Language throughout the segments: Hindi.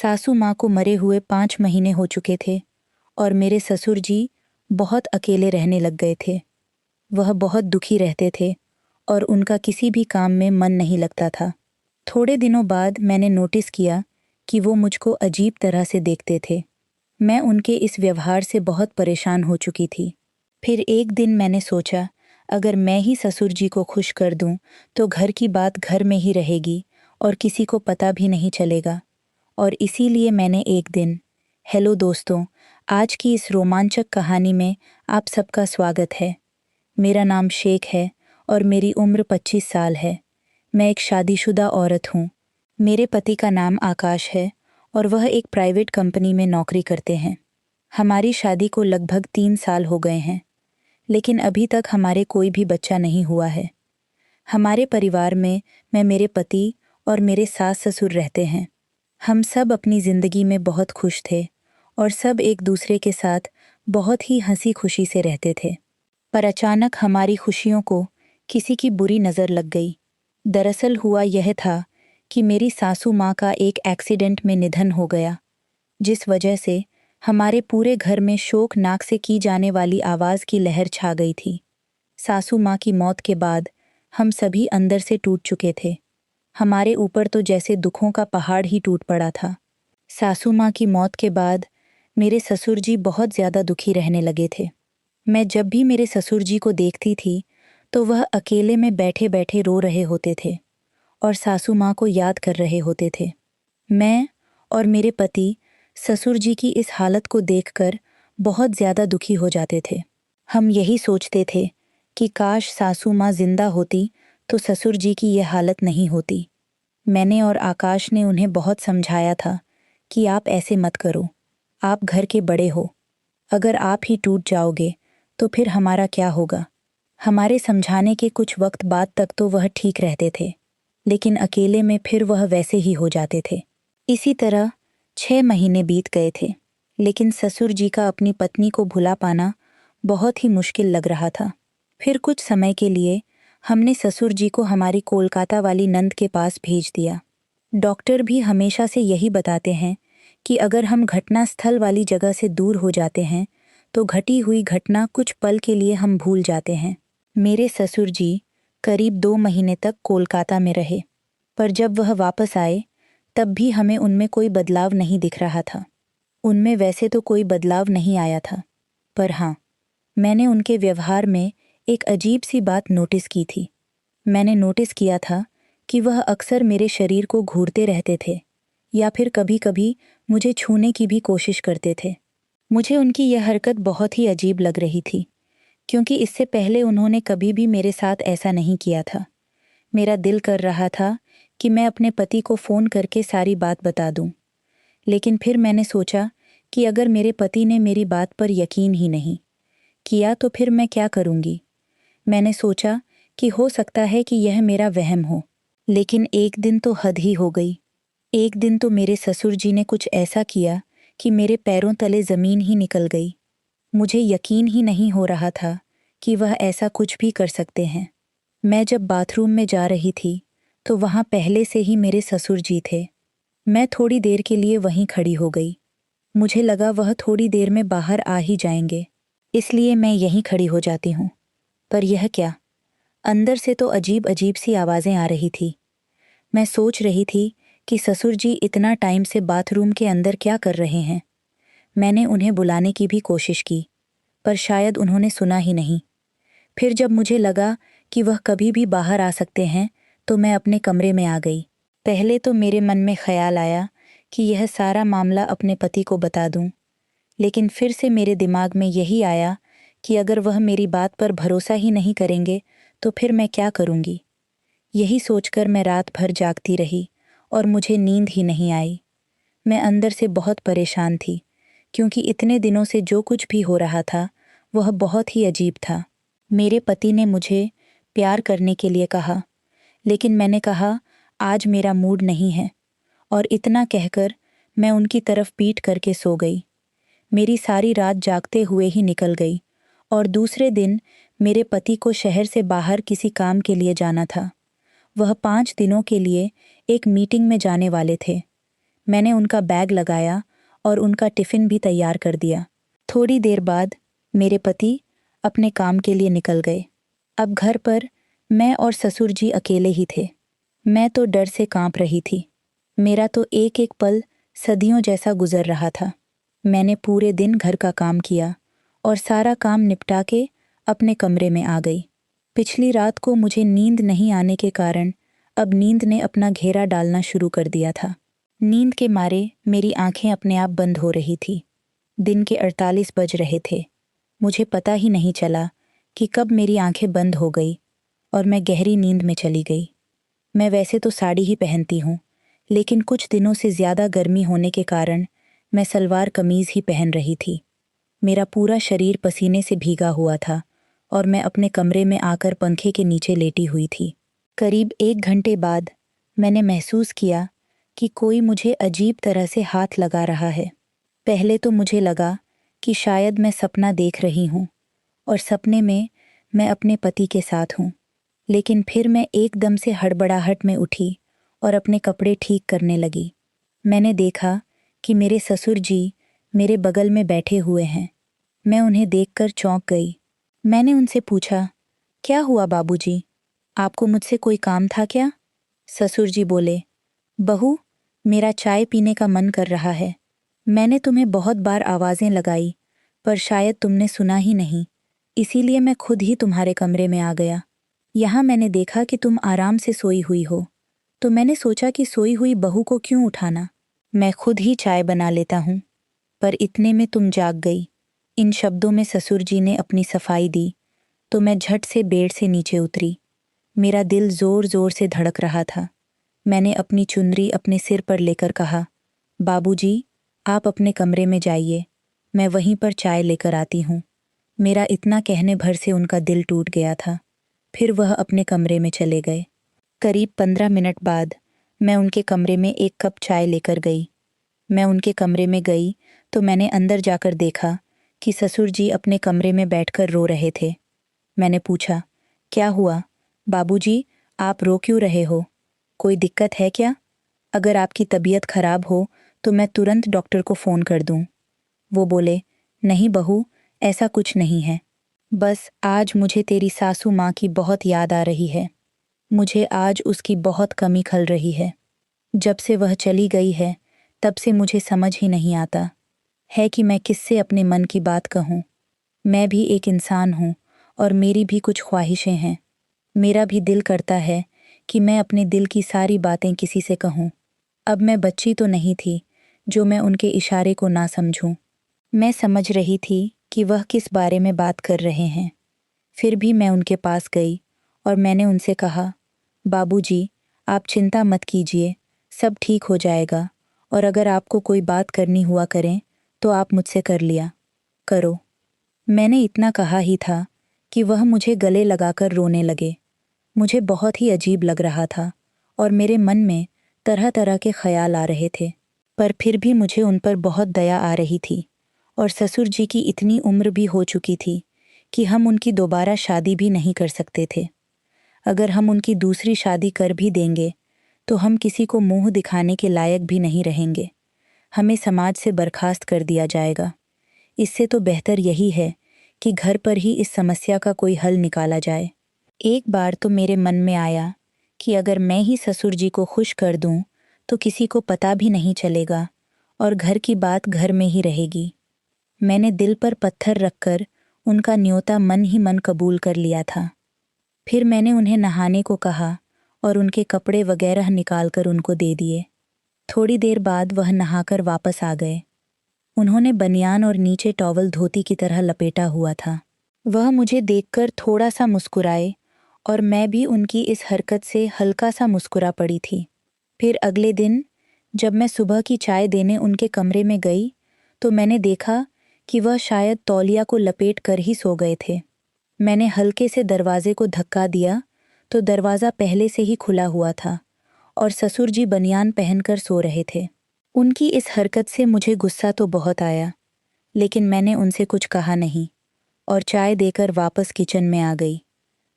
सासू माँ को मरे हुए 5 महीने हो चुके थे और मेरे ससुर जी बहुत अकेले रहने लग गए थे। वह बहुत दुखी रहते थे और उनका किसी भी काम में मन नहीं लगता था। थोड़े दिनों बाद मैंने नोटिस किया कि वो मुझको अजीब तरह से देखते थे। मैं उनके इस व्यवहार से बहुत परेशान हो चुकी थी। फिर एक दिन मैंने सोचा, अगर मैं ही ससुर जी को खुश कर दूं, तो घर की बात घर में ही रहेगी और किसी को पता भी नहीं चलेगा। और इसीलिए मैंने एक दिन, हेलो दोस्तों, आज की इस रोमांचक कहानी में आप सबका स्वागत है। मेरा नाम शेख है और मेरी उम्र 25 साल है। मैं एक शादीशुदा औरत हूँ। मेरे पति का नाम आकाश है और वह एक प्राइवेट कंपनी में नौकरी करते हैं। हमारी शादी को लगभग 3 साल हो गए हैं, लेकिन अभी तक हमारे कोई भी बच्चा नहीं हुआ है। हमारे परिवार में मैं, मेरे पति और मेरे सास ससुर रहते हैं। हम सब अपनी ज़िंदगी में बहुत खुश थे और सब एक दूसरे के साथ बहुत ही हंसी खुशी से रहते थे। पर अचानक हमारी खुशियों को किसी की बुरी नज़र लग गई। दरअसल हुआ यह था कि मेरी सासू माँ का एक एक्सीडेंट में निधन हो गया, जिस वजह से हमारे पूरे घर में शोक नाक से की जाने वाली आवाज़ की लहर छा गई थी। सासू माँ की मौत के बाद हम सभी अंदर से टूट चुके थे। हमारे ऊपर तो जैसे दुखों का पहाड़ ही टूट पड़ा था। सासू माँ की मौत के बाद मेरे ससुर जी बहुत ज़्यादा दुखी रहने लगे थे। मैं जब भी मेरे ससुर जी को देखती थी, तो वह अकेले में बैठे बैठे रो रहे होते थे और सासू माँ को याद कर रहे होते थे। मैं और मेरे पति ससुर जी की इस हालत को देखकर बहुत ज़्यादा दुखी हो जाते थे। हम यही सोचते थे कि काश सासू माँ जिंदा होती तो ससुर जी की यह हालत नहीं होती। मैंने और आकाश ने उन्हें बहुत समझाया था कि आप ऐसे मत करो, आप घर के बड़े हो। अगर आप ही टूट जाओगे तो फिर हमारा क्या होगा। हमारे समझाने के कुछ वक्त बाद तक तो वह ठीक रहते थे, लेकिन अकेले में फिर वह वैसे ही हो जाते थे। इसी तरह 6 महीने बीत गए थे, लेकिन ससुर जी का अपनी पत्नी को भुला पाना बहुत ही मुश्किल लग रहा था। फिर कुछ समय के लिए हमने ससुर जी को हमारी कोलकाता वाली नंद के पास भेज दिया। डॉक्टर भी हमेशा से यही बताते हैं कि अगर हम घटना स्थल वाली जगह से दूर हो जाते हैं तो घटी हुई घटना कुछ पल के लिए हम भूल जाते हैं। मेरे ससुर जी करीब 2 महीने तक कोलकाता में रहे, पर जब वह वापस आए तब भी हमें उनमें कोई बदलाव नहीं दिख रहा था। उनमें वैसे तो कोई बदलाव नहीं आया था, पर हाँ, मैंने उनके व्यवहार में एक अजीब सी बात नोटिस की थी। मैंने नोटिस किया था कि वह अक्सर मेरे शरीर को घूरते रहते थे या फिर कभी-कभी मुझे छूने की भी कोशिश करते थे। मुझे उनकी यह हरकत बहुत ही अजीब लग रही थी, क्योंकि इससे पहले उन्होंने कभी भी मेरे साथ ऐसा नहीं किया था। मेरा दिल कर रहा था कि मैं अपने पति को फ़ोन करके सारी बात बता दूं, लेकिन फिर मैंने सोचा कि अगर मेरे पति ने मेरी बात पर यकीन ही नहीं किया तो फिर मैं क्या करूंगी। मैंने सोचा कि हो सकता है कि यह मेरा वहम हो, लेकिन एक दिन तो हद ही हो गई। एक दिन तो मेरे ससुर जी ने कुछ ऐसा किया कि मेरे पैरों तले ज़मीन ही निकल गई। मुझे यकीन ही नहीं हो रहा था कि वह ऐसा कुछ भी कर सकते हैं। मैं जब बाथरूम में जा रही थी, तो वहाँ पहले से ही मेरे ससुर जी थे। मैं थोड़ी देर के लिए वहीं खड़ी हो गई। मुझे लगा वह थोड़ी देर में बाहर आ ही जाएंगे, इसलिए मैं यहीं खड़ी हो जाती हूँ। पर यह क्या, अंदर से तो अजीब अजीब सी आवाज़ें आ रही थी। मैं सोच रही थी कि ससुर जी इतना टाइम से बाथरूम के अंदर क्या कर रहे हैं। मैंने उन्हें बुलाने की भी कोशिश की, पर शायद उन्होंने सुना ही नहीं। फिर जब मुझे लगा कि वह कभी भी बाहर आ सकते हैं, तो मैं अपने कमरे में आ गई। पहले तो मेरे मन में ख्याल आया कि यह सारा मामला अपने पति को बता दूं, लेकिन फिर से मेरे दिमाग में यही आया कि अगर वह मेरी बात पर भरोसा ही नहीं करेंगे, तो फिर मैं क्या करूंगी। यही सोचकर मैं रात भर जागती रही और मुझे नींद ही नहीं आई। मैं अंदर से बहुत परेशान थी, क्योंकि इतने दिनों से जो कुछ भी हो रहा था वह बहुत ही अजीब था। मेरे पति ने मुझे प्यार करने के लिए कहा, लेकिन मैंने कहा आज मेरा मूड नहीं है, और इतना कहकर मैं उनकी तरफ पीठ करके सो गई। मेरी सारी रात जागते हुए ही निकल गई और दूसरे दिन मेरे पति को शहर से बाहर किसी काम के लिए जाना था। वह 5 दिनों के लिए एक मीटिंग में जाने वाले थे। मैंने उनका बैग लगाया और उनका टिफ़िन भी तैयार कर दिया। थोड़ी देर बाद मेरे पति अपने काम के लिए निकल गए। अब घर पर मैं और ससुर जी अकेले ही थे। मैं तो डर से कांप रही थी। मेरा तो एक एक पल सदियों जैसा गुजर रहा था। मैंने पूरे दिन घर का काम किया और सारा काम निपटा के अपने कमरे में आ गई। पिछली रात को मुझे नींद नहीं आने के कारण अब नींद ने अपना घेरा डालना शुरू कर दिया था। नींद के मारे मेरी आंखें अपने आप बंद हो रही थी। दिन के 48 बज रहे थे। मुझे पता ही नहीं चला कि कब मेरी आंखें बंद हो गई और मैं गहरी नींद में चली गई। मैं वैसे तो साड़ी ही पहनती हूँ, लेकिन कुछ दिनों से ज़्यादा गर्मी होने के कारण मैं सलवार कमीज़ ही पहन रही थी। मेरा पूरा शरीर पसीने से भीगा हुआ था और मैं अपने कमरे में आकर पंखे के नीचे लेटी हुई थी। करीब 1 घंटे बाद मैंने महसूस किया कि कोई मुझे अजीब तरह से हाथ लगा रहा है। पहले तो मुझे लगा कि शायद मैं सपना देख रही हूँ और सपने में मैं अपने पति के साथ हूँ। लेकिन फिर मैं एकदम से हड़बड़ाहट में उठी और अपने कपड़े ठीक करने लगी। मैंने देखा कि मेरे ससुर जी मेरे बगल में बैठे हुए हैं। मैं उन्हें देखकर चौंक गई। मैंने उनसे पूछा, क्या हुआ बाबूजी? आपको मुझसे कोई काम था क्या? ससुर जी बोले, बहू, मेरा चाय पीने का मन कर रहा है। मैंने तुम्हें बहुत बार आवाज़ें लगाई, पर शायद तुमने सुना ही नहीं, इसीलिए मैं खुद ही तुम्हारे कमरे में आ गया। यहाँ मैंने देखा कि तुम आराम से सोई हुई हो, तो मैंने सोचा कि सोई हुई बहू को क्यों उठाना, मैं खुद ही चाय बना लेता हूँ। पर इतने में तुम जाग गई। इन शब्दों में ससुर जी ने अपनी सफाई दी, तो मैं झट से बेड से नीचे उतरी। मेरा दिल जोर जोर से धड़क रहा था। मैंने अपनी चुनरी अपने सिर पर लेकर कहा, बाबूजी, आप अपने कमरे में जाइए, मैं वहीं पर चाय लेकर आती हूँ। मेरा इतना कहने भर से उनका दिल टूट गया था। फिर वह अपने कमरे में चले गए। करीब 15 मिनट बाद मैं उनके कमरे में एक कप चाय लेकर गई। मैं उनके कमरे में गई तो मैंने अंदर जाकर देखा कि ससुर जी अपने कमरे में बैठकर रो रहे थे। मैंने पूछा, क्या हुआ बाबूजी, आप रो क्यों रहे हो? कोई दिक्कत है क्या? अगर आपकी तबीयत खराब हो तो मैं तुरंत डॉक्टर को फ़ोन कर दूं। वो बोले, नहीं बहू, ऐसा कुछ नहीं है। बस आज मुझे तेरी सासू माँ की बहुत याद आ रही है। मुझे आज उसकी बहुत कमी खल रही है। जब से वह चली गई है, तब से मुझे समझ ही नहीं आता है कि मैं किससे अपने मन की बात कहूँ। मैं भी एक इंसान हूँ और मेरी भी कुछ ख्वाहिशें हैं। मेरा भी दिल करता है कि मैं अपने दिल की सारी बातें किसी से कहूँ। अब मैं बच्ची तो नहीं थी जो मैं उनके इशारे को ना समझूं। मैं समझ रही थी कि वह किस बारे में बात कर रहे हैं। फिर भी मैं उनके पास गई और मैंने उनसे कहा, बाबूजी, आप चिंता मत कीजिए, सब ठीक हो जाएगा और अगर आपको कोई बात करनी हुआ करें तो आप मुझसे कर लिया करो। मैंने इतना कहा ही था कि वह मुझे गले लगाकर रोने लगे। मुझे बहुत ही अजीब लग रहा था और मेरे मन में तरह तरह के ख्याल आ रहे थे, पर फिर भी मुझे उन पर बहुत दया आ रही थी। और ससुर जी की इतनी उम्र भी हो चुकी थी कि हम उनकी दोबारा शादी भी नहीं कर सकते थे। अगर हम उनकी दूसरी शादी कर भी देंगे तो हम किसी को मुंह दिखाने के लायक भी नहीं रहेंगे। हमें समाज से बर्खास्त कर दिया जाएगा। इससे तो बेहतर यही है कि घर पर ही इस समस्या का कोई हल निकाला जाए। एक बार तो मेरे मन में आया कि अगर मैं ही ससुर जी को खुश कर दूं तो किसी को पता भी नहीं चलेगा और घर की बात घर में ही रहेगी। मैंने दिल पर पत्थर रखकर उनका न्योता मन ही मन कबूल कर लिया था। फिर मैंने उन्हें नहाने को कहा और उनके कपड़े वगैरह निकालकर उनको दे दिए। थोड़ी देर बाद वह नहाकर वापस आ गए। उन्होंने बनियान और नीचे टॉवल धोती की तरह लपेटा हुआ था। वह मुझे देखकर थोड़ा सा मुस्कुराए और मैं भी उनकी इस हरकत से हल्का सा मुस्कुरा पड़ी थी। फिर अगले दिन जब मैं सुबह की चाय देने उनके कमरे में गई तो मैंने देखा कि वह शायद तौलिया को लपेट कर ही सो गए थे। मैंने हल्के से दरवाजे को धक्का दिया तो दरवाज़ा पहले से ही खुला हुआ था और ससुर जी बनियान पहनकर सो रहे थे। उनकी इस हरकत से मुझे गुस्सा तो बहुत आया, लेकिन मैंने उनसे कुछ कहा नहीं और चाय देकर वापस किचन में आ गई।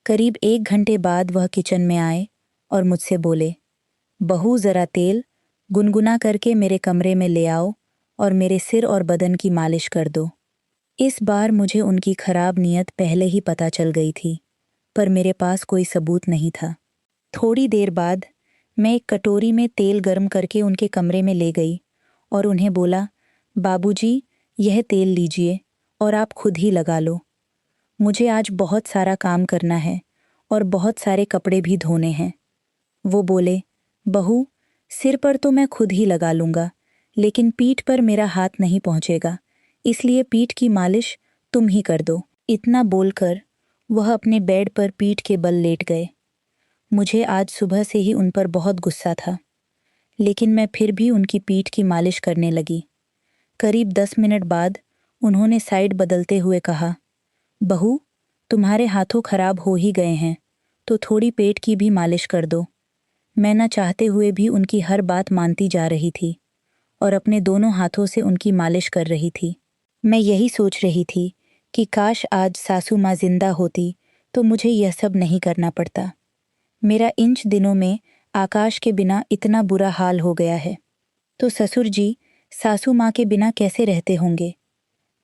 करीब 1 घंटे बाद वह किचन में आए और मुझसे बोले, बहू ज़रा तेल गुनगुना करके मेरे कमरे में ले आओ और मेरे सिर और बदन की मालिश कर दो। इस बार मुझे उनकी खराब नीयत पहले ही पता चल गई थी, पर मेरे पास कोई सबूत नहीं था। थोड़ी देर बाद मैं एक कटोरी में तेल गर्म करके उनके कमरे में ले गई और उन्हें बोला, बाबूजी, यह तेल लीजिए और आप खुद ही लगा लो। मुझे आज बहुत सारा काम करना है और बहुत सारे कपड़े भी धोने हैं। वो बोले, बहू, सिर पर तो मैं खुद ही लगा लूंगा, लेकिन पीठ पर मेरा हाथ नहीं पहुंचेगा, इसलिए पीठ की मालिश तुम ही कर दो। इतना बोलकर वह अपने बेड पर पीठ के बल लेट गए। मुझे आज सुबह से ही उन पर बहुत गुस्सा था, लेकिन मैं फिर भी उनकी पीठ की मालिश करने लगी। करीब 10 मिनट बाद उन्होंने साइड बदलते हुए कहा, बहू, तुम्हारे हाथों खराब हो ही गए हैं, तो थोड़ी पेट की भी मालिश कर दो। मैं न चाहते हुए भी उनकी हर बात मानती जा रही थी और अपने दोनों हाथों से उनकी मालिश कर रही थी। मैं यही सोच रही थी कि काश आज सासू माँ जिंदा होती तो मुझे यह सब नहीं करना पड़ता। मेरा इंच दिनों में आकाश के बिना इतना बुरा हाल हो गया है, तो ससुर जी सासू माँ के बिना कैसे रहते होंगे।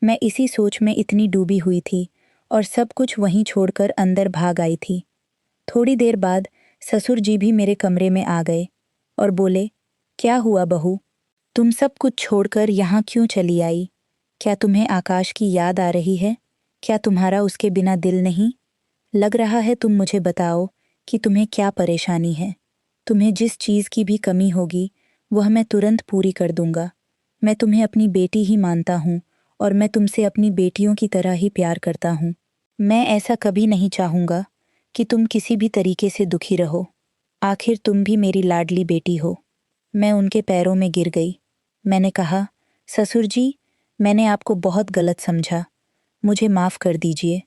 मैं इसी सोच में इतनी डूबी हुई थी और सब कुछ वहीं छोड़कर अंदर भाग आई थी। थोड़ी देर बाद ससुर जी भी मेरे कमरे में आ गए और बोले, क्या हुआ बहू, तुम सब कुछ छोड़कर यहाँ क्यों चली आई? क्या तुम्हें आकाश की याद आ रही है? क्या तुम्हारा उसके बिना दिल नहीं? लग रहा है तुम मुझे बताओ कि तुम्हें क्या परेशानी है। तुम्हें जिस चीज़ की भी कमी होगी वह मैं तुरंत पूरी कर दूंगा। मैं तुम्हें अपनी बेटी ही मानता हूँ और मैं तुमसे अपनी बेटियों की तरह ही प्यार करता हूँ। मैं ऐसा कभी नहीं चाहूँगा कि तुम किसी भी तरीके से दुखी रहो। आखिर तुम भी मेरी लाडली बेटी हो। मैं उनके पैरों में गिर गई। मैंने कहा, ससुर जी, मैंने आपको बहुत गलत समझा, मुझे माफ़ कर दीजिए।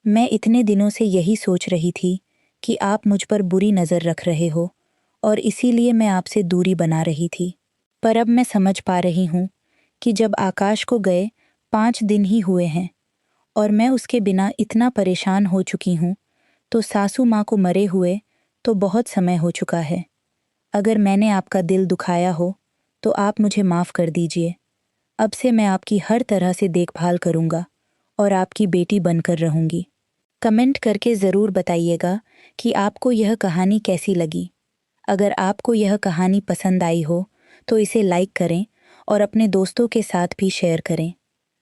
मैं इतने दिनों से यही सोच रही थी कि आप मुझ पर बुरी नज़र रख रहे हो और इसीलिए मैं आपसे दूरी बना रही थी। पर अब मैं समझ पा रही हूँ कि जब आकाश को गए 5 दिन ही हुए हैं और मैं उसके बिना इतना परेशान हो चुकी हूँ, तो सासू माँ को मरे हुए तो बहुत समय हो चुका है। अगर मैंने आपका दिल दुखाया हो तो आप मुझे माफ़ कर दीजिए। अब से मैं आपकी हर तरह से देखभाल करूँगा और आपकी बेटी बनकर रहूँगी। कमेंट करके ज़रूर बताइएगा कि आपको यह कहानी कैसी लगी। अगर आपको यह कहानी पसंद आई हो तो इसे लाइक करें और अपने दोस्तों के साथ भी शेयर करें।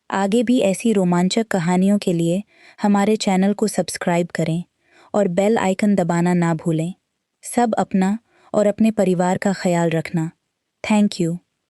आगे भी ऐसी रोमांचक कहानियों के लिए हमारे चैनल को सब्सक्राइब करें और बेल आइकन दबाना ना भूलें। सब अपना और अपने परिवार का ख्याल रखना। Thank you.